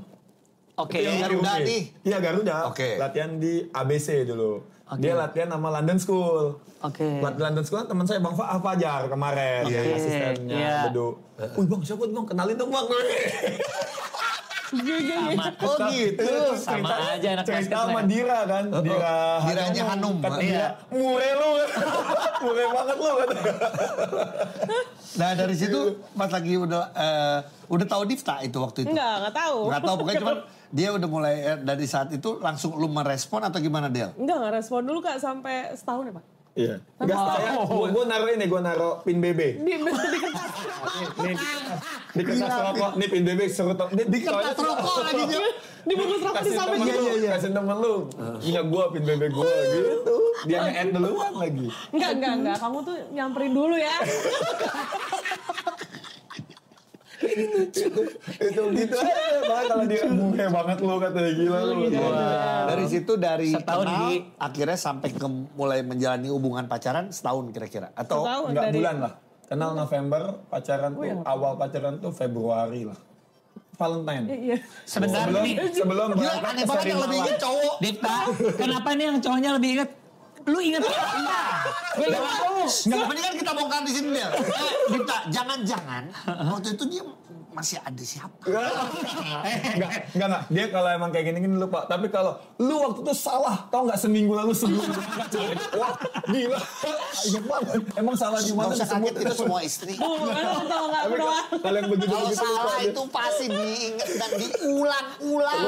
Oke. Itu yang Garuda rookie. nih. Iya Garuda. Oke. Latihan di ABC dulu. Oke. Dia latihan sama London School. Oke. London School kan teman saya Bang Fajar kemarin. Oke. Yang asistennya Iya. Bedu. Wih Bang, siapa tuh Bang? Kenalin dong Bang. Sama. Oh gitu. Sama aja anak basket Cerita sama lah. Dira kan. Diranya Hanum. Kata Iya. dia, mure lu. Mure banget lu. Nah dari situ pas lagi udah tahu Difta itu waktu itu? Nggak tahu. Nggak tahu, pokoknya cuman dia udah mulai dari saat itu langsung lu merespon atau gimana Del? Nggak respon dulu Kak sampai setahun ya Pak. Iya. Enggak, saya gue naruh pin BB. Di kertas. Di kertas rokok, nih pin BB suruh Di kertas rokok lagi Jo. Di bungkus rokok di samping. Iya. Kasih temen lu. Iya gua pin BB gua gitu. Dia nge-add duluan lagi. Enggak. Kamu tuh nyamperin dulu ya. Itu gitu aja. Malah kalau dia mungkin banget lu katanya gila lu. Dari situ dari Setahun kenal, di akhirnya sampai ke mulai menjalani hubungan pacaran setahun kira-kira atau Setahun Enggak dari bulan lah. Kenal November, pacaran tuh awal pacaran tuh Februari lah. Valentine. Iya. Sebentar nih. Sebelum gila berangkat aneh ke banget yang lebih Sarimalang. inget cowok. Difta, kenapa nih yang cowoknya lebih inget? Lu inget ya? Gue gak mau. Nggak, mendingan kita bongkar di sini Del. Difta, jangan-jangan waktu itu dia masih ada siapa? Enggak. Dia kalau emang kayak gini-gini lu Pak. Tapi kalau lu waktu itu salah, tau nggak seminggu lalu sebelum wah gila, inget banget. Emang salah di mana? Gak usah kaget, itu semua istri. Tapi kalau yang begitu Kalau salah itu pasti diingat dan diulang-ulang.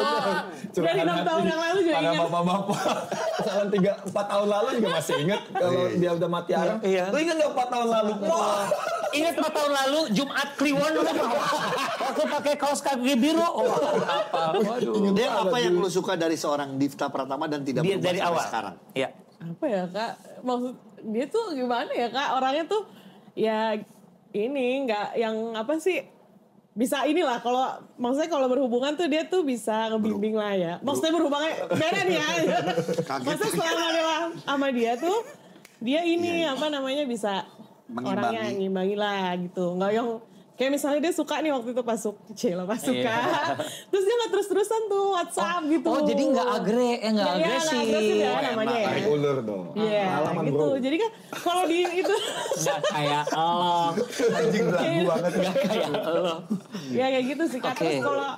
Dari 6 tahun yang lalu juga para ingat. bapak-bapak kesalahan 3-4 tahun lalu juga masih inget kalau dia udah mati arang. Iya. Lu inget nggak 4 tahun lalu? Wah, Ingat 4 tahun lalu Jumat Kliwon waktu pakai kaos kaki biru. Oh, apa? Waduh. Dia apa yang lu suka dari seorang Difta Pratama dan tidak Dia berubah dari sampai awal. sekarang? Iya. Apa ya kak? Maksud dia tuh gimana ya kak? Orangnya tuh ya ini nggak yang apa sih? Bisa inilah kalau maksudnya kalau berhubungan tuh dia tuh bisa ngebimbing lah ya. Maksudnya berhubungannya beda nih ya. Maksudnya selama dia sama dia tuh dia ini apa namanya bisa Mengimbangi. orangnya ngimbangi lah gitu. Nggak yang kayak misalnya dia suka nih waktu itu pas suka. Terus dia nggak terus-terusan tuh WhatsApp gitu. Oh, jadi nggak nggak agresif. ya namanya ya. tarik ulur dong. Iya, Pengalaman, gitu. bro. Jadi kan kalau di itu Nggak kayak lo. Anjing ragu banget. Nggak kayak lo. ya kayak gitu sih Kak. Oke. Terus kalau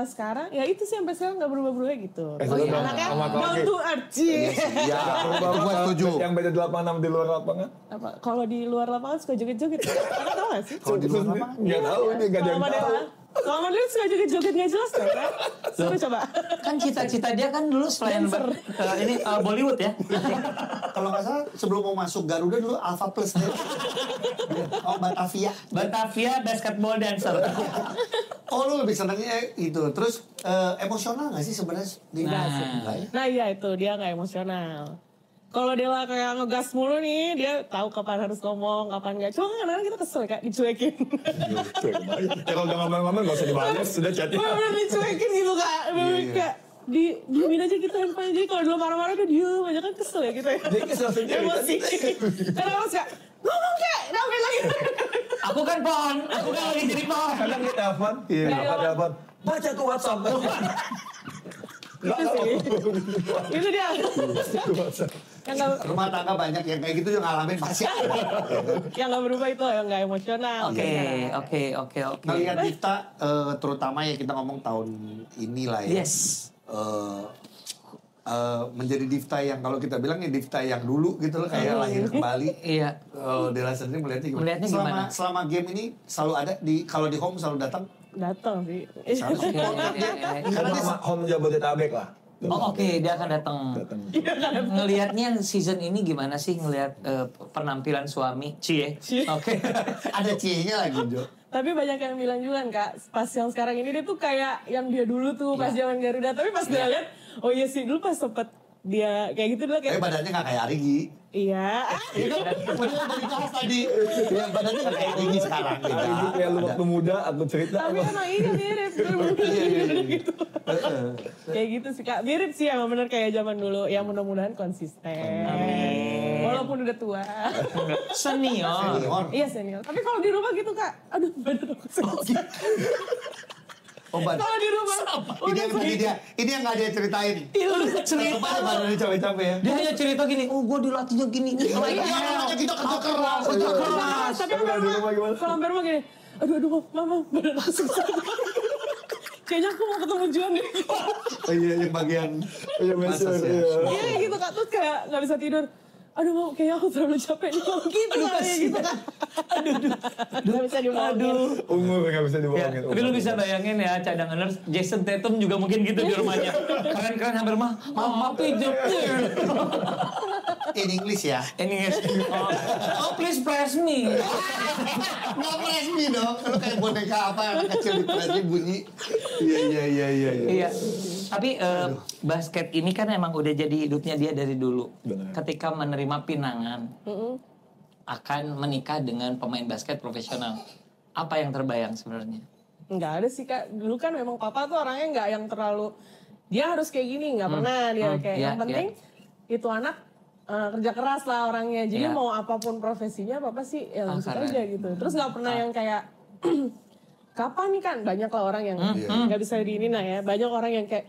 sekarang ya itu sih sampai sekarang nggak berubah-berubah gitu. Iya. Anaknya Sama down Koki. to earth. Cie. Ya, itu gue setuju. Yang beda 86 di luar lapangan. Apa kalau di luar lapangan suka joget-joget. Kakak tahu gak sih? Kalau di luar lapangan? Nggak tahu ini nggak ada yang tahu. Kalau Madela suka joget-joget nggak jelas kan? Coba. Kan cita-cita dia kan dulu selain ini Bollywood ya. Kalau nggak salah sebelum mau masuk Garuda dulu Alpha Plus deh. Oh, Batavia. Batavia basketball dancer. Oh, lu lebih senangnya itu. Terus emosional nggak sih sebenarnya? Nggak ya? Nah iya itu dia nggak emosional. Kalau dia lah kayak ngegas mulu nih, dia tahu kapan harus ngomong, kapan nggak. Cuma kadang-kadang kita kesel Kak, dicuekin. Ya kalau udah ngomong-ngomong nggak usah dibalas, sudah chatting. Bener-bener dicuekin gitu Kak. Bener kayak diemin aja kita handphone. Jadi kalau dulu marah-marah dia diem aja kan kesel ya gitu ya. Dia kesel sendiri. Emosi. Karena harus kayak ngomong Kak, nambahin lagi. Aku kan pohon, aku kan lagi jadi pohon. Kadang dia telepon, apa telepon? Baca tuh WhatsApp. Itu sih. Itu dia. Yang nggak Rumah tangga banyak yang kayak gitu juga ngalamin pasti ada. yang nggak berubah itu yang nggak emosional. Oke. Ngelihat Difta, terutama ya kita ngomong tahun inilah ya. Yes. Menjadi Difta yang kalau kita bilang ya Difta yang dulu gitu loh, kayak lahir kembali. Iya. Dela sendiri melihatnya gimana? Melihatnya gimana? Selama game ini selalu ada kalau di home selalu datang. Datang sih. Selalu support. Karena dia Home Jabodetabek lah. Oh oke, dia akan datang. Ngelihatnya season ini gimana sih ngelihat penampilan suami? Cie. Oke. ada cie-nya lagi, Jo. Tapi banyak yang bilang juga kan Kak, pas yang sekarang ini dia tuh kayak yang dia dulu tuh pas zaman Garuda. Tapi pas dia lihat, oh iya sih dulu pas sempet dia kayak gitu dulu Tapi kayak badannya nggak kayak Arigi. iya. Itu bener dari kelas tadi. Ya, badannya nggak kayak Arigi sekarang. Beda. Itu kayak lu waktu muda, aku cerita. Tapi emang iya mirip gitu. Kayak gitu sih Kak, mirip sih emang bener kayak zaman dulu. Ya mudah-mudahan konsisten. Walaupun udah tua. Senior. Senior. Iya senior. Tapi kalau di rumah gitu Kak, aduh badan aku sakit. Obat. Kalau di rumah Ini yang nggak dia ceritain. Iya udah cerita. Kemarin baru dia capek-capek ya. Dia hanya cerita gini, oh gue dilatihnya gini. Iya, namanya kita kerja keras. Kerja keras. Tapi kalau di rumah gimana? Kalau di rumah gini, aduh mama badan aku sakit. Kayaknya aku mau ketemu Juan deh. Oh iya, yang bagian. Iya, Masa sih? Iya kayak gitu Kak, terus kayak gak bisa tidur. Aduh mau kayaknya aku terlalu capek nih. Gitu kayak gitu kan. Aduh. Gak bisa dibohongin. Umur nggak bisa Ya, dibohongin. tapi lu bisa bayangin ya cadanganers Jason Tatum juga mungkin gitu di rumahnya. Keren-keren hampir mama pijat. In English ya. Ini guys. Oh please press me. Nggak press me dong. Lu kayak boneka apa yang kecil di press me bunyi. Iya. Iya. Tapi basket ini kan emang udah jadi hidupnya dia dari dulu. Benar. Ketika menerima pinangan akan menikah dengan pemain basket profesional. Apa yang terbayang sebenarnya? Nggak ada sih Kak. Dulu kan memang papa tuh orangnya nggak yang terlalu dia harus kayak gini, nggak pernah dia kayak Iya, yang penting itu anak kerja keras lah orangnya. Jadi Iya. mau apapun profesinya papa sih ya lanjut keren. aja gitu. Terus nggak pernah yang kayak kapan nih kan banyak lah orang yang nggak bisa diinin lah ya. Banyak orang yang kayak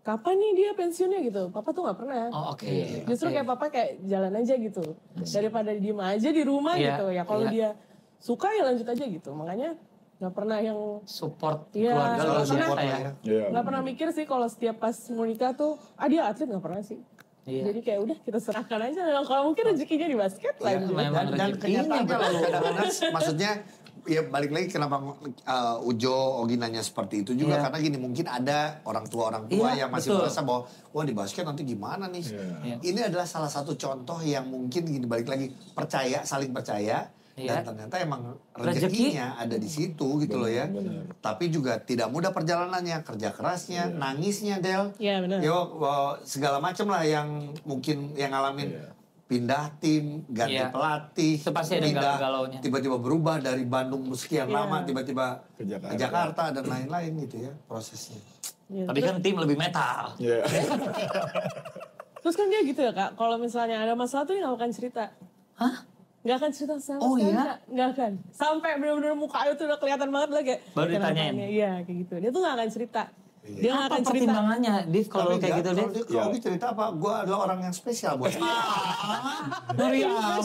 kapan nih dia pensiunnya gitu. Papa tuh nggak pernah. Oh oke. Justru kayak papa kayak jalan aja gitu. Daripada diem aja di rumah Iya, gitu ya. Kalau iya. dia suka ya lanjut aja gitu. Makanya Nggak pernah yang Support Iya, keluarga nggak luar pernah. biasa ya. Iya. nggak pernah mikir sih kalau setiap pas mau nikah tuh, dia atlet nggak pernah sih. Iya. Jadi kayak udah kita serahkan aja. Kalau mungkin rezekinya di basket Iya, lanjut. memang dan rezekinya, kenyataannya betul. kadang-kadang maksudnya ya balik lagi kenapa Ujo Ogi nanya seperti itu juga Iya. karena gini mungkin ada orang tua Iya, yang masih betul. merasa bahwa wah di basket nanti gimana nih. Iya. Ini adalah salah satu contoh yang mungkin gini balik lagi saling percaya Iya. dan ternyata emang rezekinya ada di situ gitu loh ya. Tapi juga tidak mudah perjalanannya, kerja kerasnya, nangisnya Del. Iya, benar. Segala macam lah yang mungkin yang ngalamin pindah tim, ganti Iya. pelatih, Itu pasti ada pindah, galau-galaunya. tiba-tiba berubah dari Bandung sekian Iya. lama tiba-tiba Ke Jakarta. ke Jakarta dan lain-lain gitu ya prosesnya. Iya, Tapi kan tim lebih metal. Iya. Terus kan dia gitu ya kak, kalau misalnya ada masalah tuh dia nggak akan cerita. Hah? Nggak akan cerita sama Oh, sekali, iya? Kak. Nggak akan. Sampai benar-benar muka itu udah kelihatan banget lah kayak. Baru kenapa ditanyain? nih? Iya kayak gitu. Dia tuh nggak akan cerita. Dia nggak Apa akan cerita. pertimbangannya, Div, kalau Tapi kayak enggak, gitu, kalau Div? dia kalau dia cerita apa, gue adalah orang yang spesial buat dia. Ngeri amat.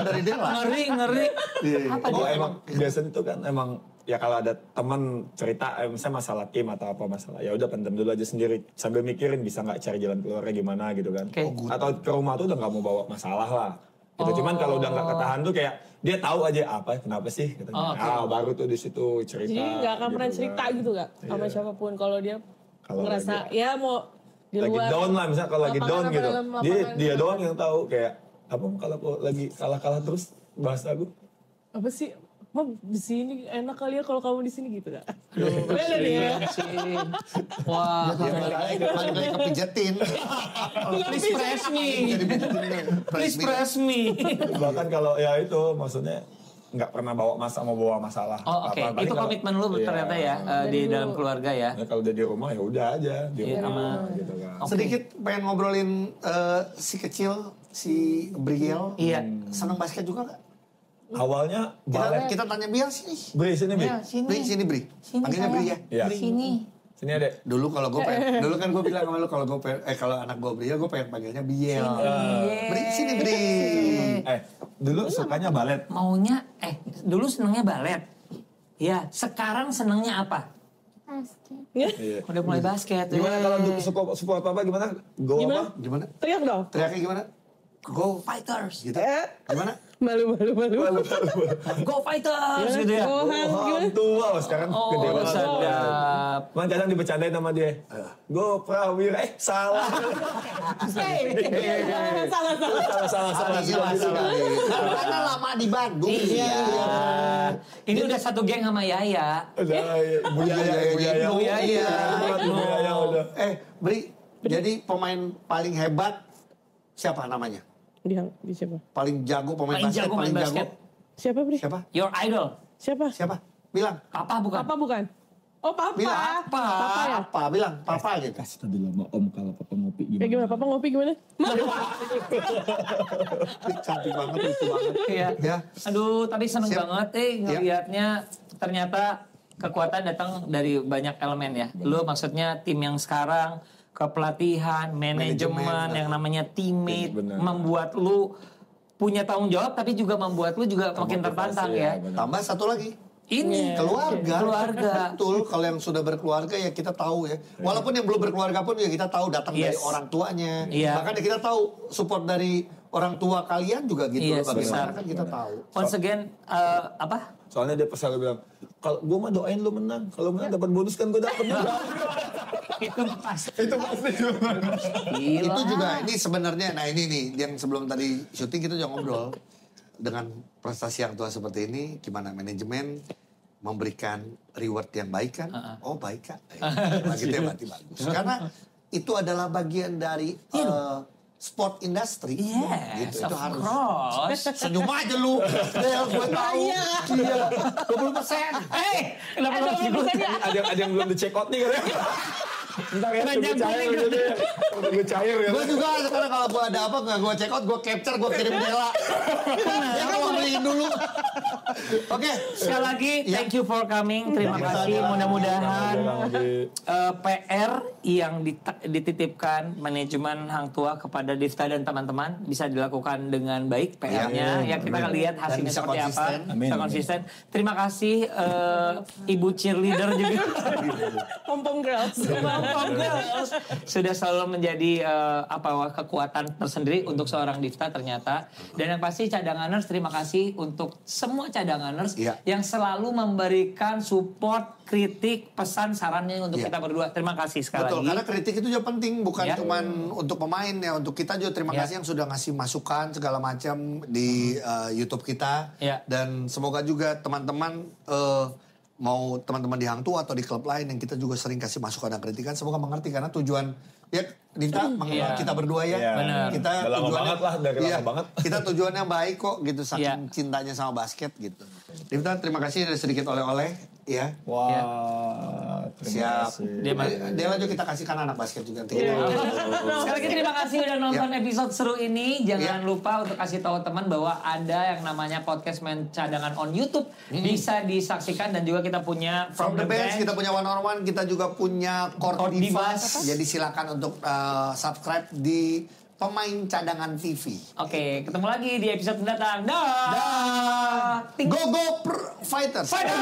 Dari dia lah. Ngeri. Iya. Apa Oh, dia? emang biasanya tuh kan emang ya kalau ada teman cerita misalnya masalah tim atau apa masalah ya udah pendem dulu aja sendiri sambil mikirin bisa nggak cari jalan keluarnya gimana gitu kan. Oke. Atau ke rumah tuh udah nggak mau bawa masalah lah. Gitu. Cuman kalau udah nggak ketahan tuh kayak dia tahu aja apa kenapa sih gitu. Oh, oke. Baru tuh di situ cerita. Jadi nggak akan pernah gitu cerita kan. gitu kak sama Iya. siapapun kalau dia Kalau ngerasa ya mau di Lagi luar. down lah misalnya kalau lagi lapangan down apa gitu. dalam Dia lapangan. doang yang tahu kayak apa kalau lagi kalah-kalah terus bahasa aku. Apa sih? Mam di sini enak kali ya kalau kamu di sini gitu kak. Aduh, Beda nih ya. Sin. Wah, Balik lagi kepijetin. please press me. Jadi pijetin. Please press me. Bahkan kalau ya itu maksudnya nggak pernah mau bawa masalah. Oh, oke. Apa-apa. Itu Kalau- komitmen lu Iya. ternyata ya di dalam keluarga ya. Ya, kalau udah di rumah ya udah aja di Iya, rumah aman. gitu kan. Oke. Sedikit pengen ngobrolin si kecil, si Briel. Iya. Senang basket juga gak? Awalnya balet. Kita tanya Biel sini. Bri sini Bri. Ya, sini. Bri, sini Bri. Sini, Panggilnya Bri ya. Iya. Sini. Sini Adek. Dulu kalau gue pengen, dulu kan gue bilang sama lu kalau anak gue Briel, gue pengen panggilnya Biel. Bri, sini Bri. Dulu sukanya balet. Maunya dulu senengnya balet. Ya, sekarang senengnya apa? Iya. Udah mulai basket. Gimana kalau support apa gimana? Go Gimana? apa? Gimana? Teriak dong. Teriaknya gimana? Go Fighters. gitu. Gimana? Malu. Go Fighters gitu ya. Oh, Han, gimana? Tua sekarang gede Oh, banget. sedap. Man kadang dibercandain sama dia. Go Prawira. Salah. Salah. Iya, karena lama di Bandung. Iya. Ini udah satu geng sama Yaya. Udah, Bu Yaya. Bu Yaya. Bu Yaya udah. Bri, jadi pemain paling hebat siapa namanya? Di siapa? Paling jago pemain Paling basket, jago main basket. Siapa Bri? Siapa? Your idol. Siapa? Siapa? Bilang. Papa bukan? Papa bukan? Oh Papa. Bilang. Papa ya? Apa? Bilang. Papa gitu. Kasih tadi lama Om kalau Papa ngopi Ya gimana? Papa ngopi gimana? Cantik banget, lucu banget. Iya. Ya. Aduh, tadi seneng Siap. banget ngelihatnya ternyata kekuatan datang dari banyak elemen ya. Lu maksudnya tim yang sekarang, kepelatihan, manajemen, yang namanya teammate, Benar. membuat lu punya tanggung jawab tapi juga membuat lu juga makin tertantang ya. Tambah satu lagi. Ini keluarga. Betul, kalau yang sudah berkeluarga ya kita tahu ya. Walaupun yang belum berkeluarga pun ya kita tahu datang dari Yes. orang tuanya. Iya. Bahkan ya kita tahu support dari orang tua kalian juga gitu. Yes, Bagaimana besar. kan kita tahu. Once again, apa? Soalnya dia selalu bilang, kalau gue mah doain lu menang. Kalau menang dapat bonus kan gue dapat juga. Itu pasti. Itu pasti. Gila. Itu juga ini sebenarnya, nah ini nih yang sebelum tadi syuting kita juga ngobrol dengan prestasi yang tua seperti ini, gimana manajemen memberikan reward yang baik kan? Oh baik kak, gitu ya berarti bagus. Karena itu adalah bagian dari sport industry, Yes, gitu. Itu of harus. course. Senyum aja lu, Del, gue tahu. Iya, 20%. Kenapa lu harus ikut? Ada yang belum di check out nih katanya. Ntar ya Banyak tunggu cair kuning. gitu ya. Tunggu cair ya. Gue juga sekarang kalau gue ada apa nggak gue check out, gue capture, gue kirim Dela. Dia kan mau beliin dulu. Oke. Sekali lagi, thank you for coming. Terima Terima kasih. kasih. Mudah-mudahan Lagi. PR yang dititipkan manajemen Hang Tua kepada Divta dan teman-teman bisa dilakukan dengan baik PR-nya. Ya kita akan lihat hasilnya bisa seperti konsisten. apa. Amin. Bisa konsisten. Terima kasih Ibu cheerleader juga. Pom-pom girls. Pom-pom girls. Sudah selalu menjadi kekuatan tersendiri untuk seorang Divta ternyata. Dan yang pasti cadanganers, terima kasih untuk semua cadanganers Iya. yang selalu memberikan support, kritik, pesan, sarannya untuk Iya. kita berdua. Terima kasih sekali Betul, lagi. karena kritik itu juga penting, bukan Ya. cuman untuk pemain ya, untuk kita juga terima Ya. kasih yang sudah ngasih masukan segala macam di YouTube kita. Ya. Dan semoga juga teman-teman mau teman-teman di Hang Tua atau di klub lain yang kita juga sering kasih masukan dan kritikan, semoga mengerti karena tujuan ya Divta Iya. kita berdua ya. Iya. Benar. Kita Udah lama banget lah, dari lama iya, banget. Kita tujuannya baik kok gitu, saking Iya. cintanya sama basket gitu. Divta terima kasih ada sedikit oleh-oleh ya. Wah, terima Siap. kasih. Dela juga kita kasihkan anak basket juga. Sekali lagi terima kasih udah nonton episode seru ini. Jangan lupa untuk kasih tahu teman bahwa ada yang namanya podcast main cadangan on YouTube. Bisa disaksikan dan juga kita punya From the Bench, kita punya one on one, kita juga punya Court Court Divas. Divas. Jadi silakan untuk subscribe di Pemain Cadangan TV. Oke, ketemu lagi di episode mendatang. Dah. Go Go Fighters. Fighter!